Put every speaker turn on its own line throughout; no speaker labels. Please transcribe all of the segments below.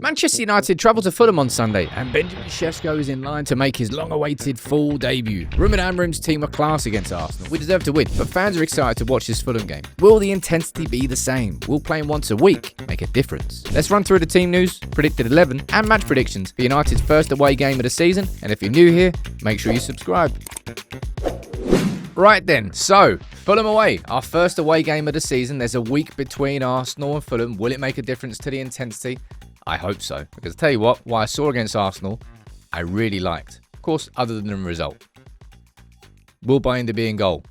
Manchester United travel to Fulham on Sunday, and Benjamin Sesko is in line to make his long-awaited full debut. Ruben Amorim's team are class against Arsenal. We deserve to win, but fans are excited to watch this Fulham game. Will the intensity be the same? Will playing once a week make a difference? Let's run through the team news, predicted 11, and match predictions for United's first away game of the season. And if you're new here, make sure you subscribe. Right then, so Fulham away, our first away game of the season. There's a week between Arsenal and Fulham. Will it make a difference to the intensity? I hope so, because I'll tell you what I saw against Arsenal, I really liked. Of course, other than the result. Will Bayindir be in goal?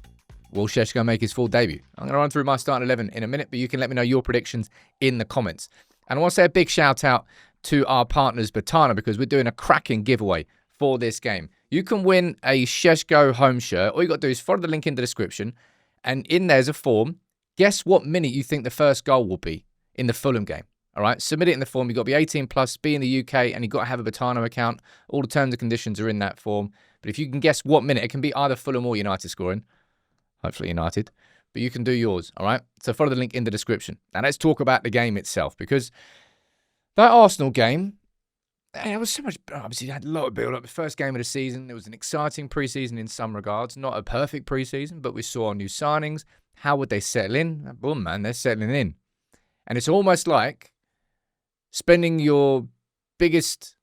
Will Sesko make his full debut? I'm going to run through my starting 11 in a minute, but you can let me know your predictions in the comments. And I want to say a big shout out to our partners, Botana, because we're doing a cracking giveaway for this game. You can win a Sesko home shirt. All you got to do is follow the link in the description, and in there's a form. Guess what minute you think the first goal will be in the Fulham game. All right, submit it in the form. You've got to be 18 plus, be in the UK, and you've got to have a Botano account. All the terms and conditions are in that form. But if you can guess what minute, it can be either Fulham or United scoring. Hopefully United. But you can do yours, all right? So follow the link in the description. Now let's talk about the game itself, because that Arsenal game, it was so much, obviously it had a lot of build-up. The first game of the season, it was an exciting preseason in some regards. Not a perfect preseason, but we saw new signings. How would they settle in? Boom, man, they're settling in. And it's almost like spending your biggest,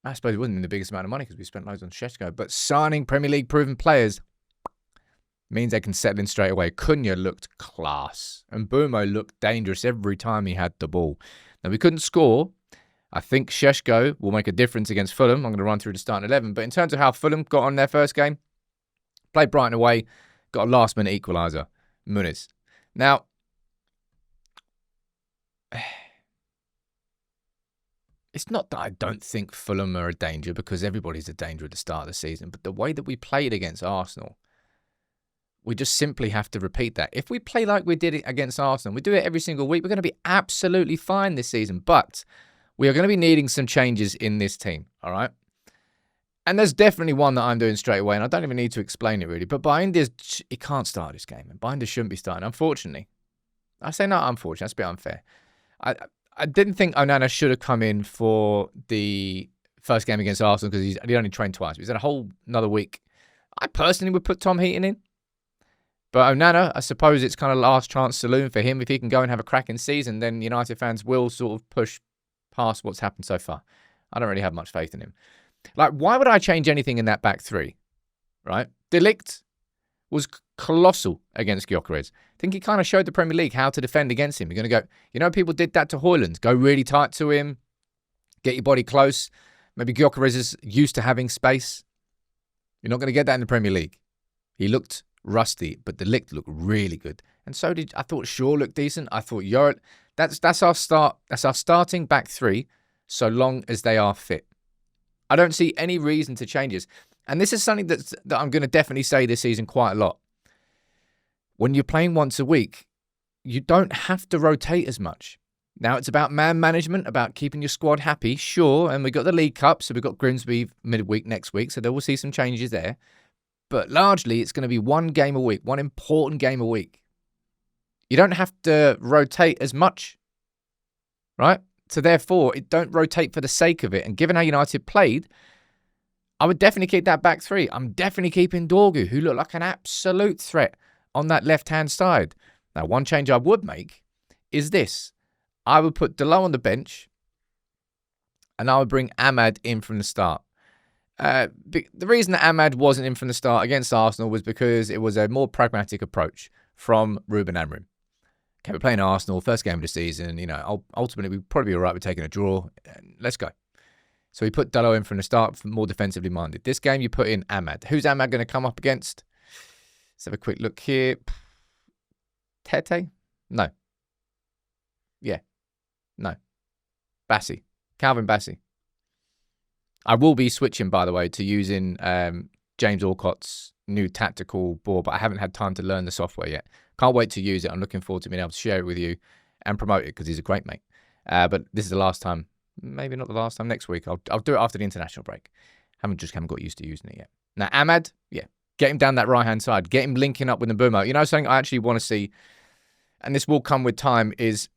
I suppose it wasn't the biggest amount of money because we spent loads on Sesko, but signing Premier League proven players means they can settle in straight away. Cunha looked class, and Mbeumo looked dangerous every time he had the ball. Now, we couldn't score. I think Sesko will make a difference against Fulham. I'm going to run through the starting 11. But in terms of how Fulham got on their first game, played Brighton away, got a last-minute equaliser, Muniz. Now, it's not that I don't think Fulham are a danger, because everybody's a danger at the start of the season. But the way that we played against Arsenal, we just simply have to repeat that. If we play like we did it against Arsenal, we do it every single week, we're going to be absolutely fine this season. But we are going to be needing some changes in this team, all right? And there's definitely one that I'm doing straight away, and I don't even need to explain it really. But Bayindir, he can't start this game, and Bayindir shouldn't be starting, unfortunately. I say not unfortunately, that's a bit unfair. I didn't think Onana should have come in for the first game against Arsenal because he only trained twice. He's had a whole another week. I personally would put Tom Heaton in. But Onana, I suppose it's kind of last chance saloon for him. If he can go and have a cracking season, then United fans will sort of push past what's happened so far. I don't really have much faith in him. Like, why would I change anything in that back three? Right? De Ligt was colossal against Gyökeres. I think he kind of showed the Premier League how to defend against him. You're going to go, people did that to Højlund. Go really tight to him. Get your body close. Maybe Gyökeres is used to having space. You're not going to get that in the Premier League. He looked rusty, but De Ligt looked really good. And so I thought Shaw looked decent. I thought Jorrit. That's our start. That's our starting back three, so long as they are fit. I don't see any reason to change this. And this is something that I'm going to definitely say this season quite a lot. When you're playing once a week, you don't have to rotate as much. Now, it's about man management, about keeping your squad happy, sure. And we've got the League Cup, so we've got Grimsby midweek next week, so there will see some changes there. But largely, it's going to be one game a week, one important game a week. You don't have to rotate as much, right? So therefore, don't rotate for the sake of it. And given how United played, I would definitely keep that back three. I'm definitely keeping Dorgu, who looked like an absolute threat on that left-hand side. Now, one change I would make is this. I would put Delo on the bench, and I would bring Ahmad in from the start. The reason that Ahmad wasn't in from the start against Arsenal was because it was a more pragmatic approach from Ruben Amorim. Okay, we're playing Arsenal, first game of the season. Ultimately, we'd probably be all right with taking a draw. Let's go. So we put Delo in from the start, more defensively minded. This game, you put in Ahmad. Who's Ahmad going to come up against? Let's have a quick look here. Tete? No. Yeah. No. Bassi. Calvin Bassi. I will be switching, by the way, to using James Alcott's new tactical board, but I haven't had time to learn the software yet. Can't wait to use it. I'm looking forward to being able to share it with you and promote it because he's a great mate. But this is the last time. Maybe not the last time. Next week. I'll do it after the international break. Haven't got used to using it yet. Now, Ahmad, yeah. Get him down that right-hand side. Get him linking up with Mbeumo. Something I actually want to see, and this will come with time, is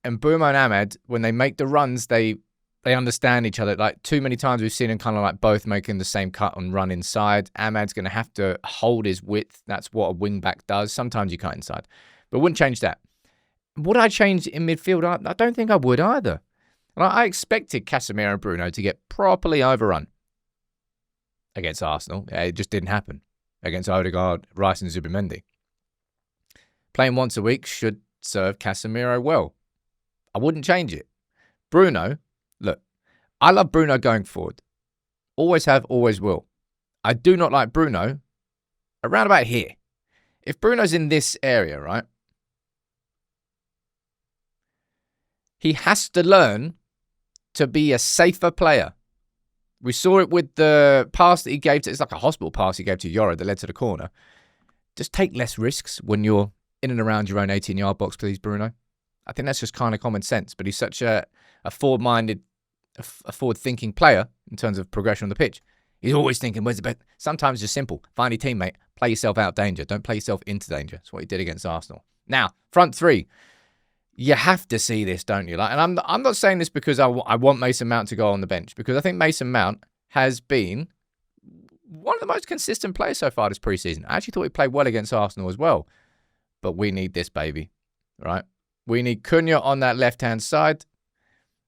Mbeumo and Ahmad, when they make the runs, they They understand each other. Like, too many times we've seen them kind of like both making the same cut and run inside. Ahmad's going to have to hold his width. That's what a wing back does. Sometimes you cut inside. But wouldn't change that. Would I change in midfield? I don't think I would either. I expected Casemiro and Bruno to get properly overrun against Arsenal. It just didn't happen against Odegaard, Rice and Zubimendi. Playing once a week should serve Casemiro well. I wouldn't change it. Bruno, look, I love Bruno going forward. Always have, always will. I do not like Bruno around about here. If Bruno's in this area, right, he has to learn to be a safer player. We saw it with the pass that he gave to, it's like a hospital pass he gave to Yoro that led to the corner. Just take less risks when you're in and around your own 18-yard box, please, Bruno. I think that's just kind of common sense, but he's such a forward-minded, a forward-thinking player in terms of progression on the pitch. He's always thinking, where's the best? Sometimes it's just simple. Find your teammate. Play yourself out of danger. Don't play yourself into danger. That's what he did against Arsenal. Now, front three. You have to see this, don't you? Like, and I'm not saying this because I want Mason Mount to go on the bench, because I think Mason Mount has been one of the most consistent players so far this preseason. I actually thought he played well against Arsenal as well. But we need this, baby. Right? We need Cunha on that left-hand side,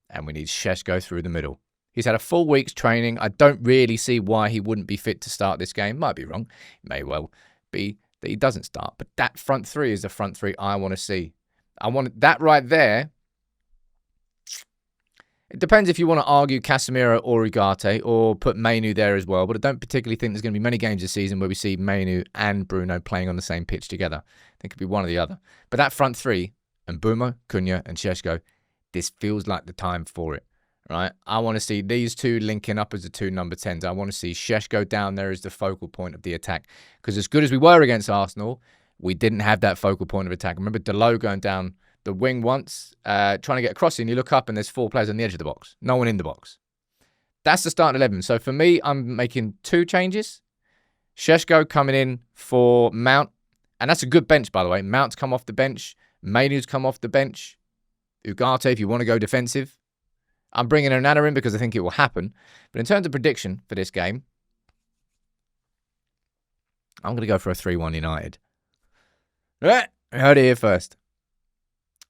and we need Sesko through the middle. He's had a full week's training. I don't really see why he wouldn't be fit to start this game. Might be wrong. It may well be that he doesn't start. But that front three is the front three I want to see. I want that right there. It depends if you want to argue Casemiro or Ugarte or put Mainu there as well. But I don't particularly think there's going to be many games this season where we see Mainu and Bruno playing on the same pitch together. I think it could be one or the other. But that front three, Mbeumo, Cunha and Sesko, this feels like the time for it. Right? I want to see these two linking up as the two number 10s. I want to see Sesko down there as the focal point of the attack. Because as good as we were against Arsenal, we didn't have that focal point of attack. Remember Dalot going down the wing once, trying to get across, and you look up and there's 4 players on the edge of the box. No one in the box. That's the starting 11. So for me, I'm making 2 changes. Sesko coming in for Mount. And that's a good bench, by the way. Mount's come off the bench. Mainu's come off the bench. Ugarte, if you want to go defensive. I'm bringing Onana in because I think it will happen. But in terms of prediction for this game, I'm going to go for a 3-1 United. I heard it here first.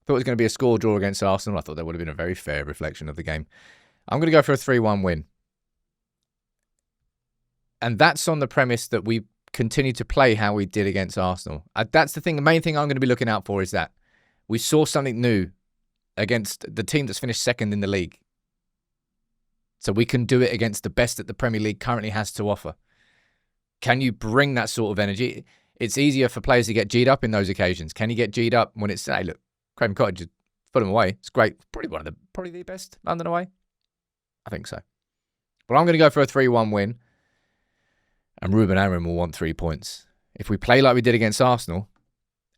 Thought it was going to be a score draw against Arsenal. I thought that would have been a very fair reflection of the game. I'm going to go for a 3-1 win. And that's on the premise that we continue to play how we did against Arsenal. That's the thing. The main thing I'm going to be looking out for is that we saw something new against the team that's finished second in the league. So we can do it against the best that the Premier League currently has to offer. Can you bring that sort of energy? It's easier for players to get G'd up in those occasions. Can you get G'd up when it's, hey, look, Craven Cottage, Fulham away. It's great. Probably the best London away. I think so. But I'm going to go for a 3-1 win. And Ruben Amorim will want 3 points. If we play like we did against Arsenal,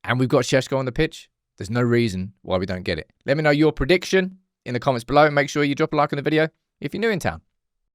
and we've got Sesko on the pitch, there's no reason why we don't get it. Let me know your prediction in the comments below, and make sure you drop a like on the video if you're new in town.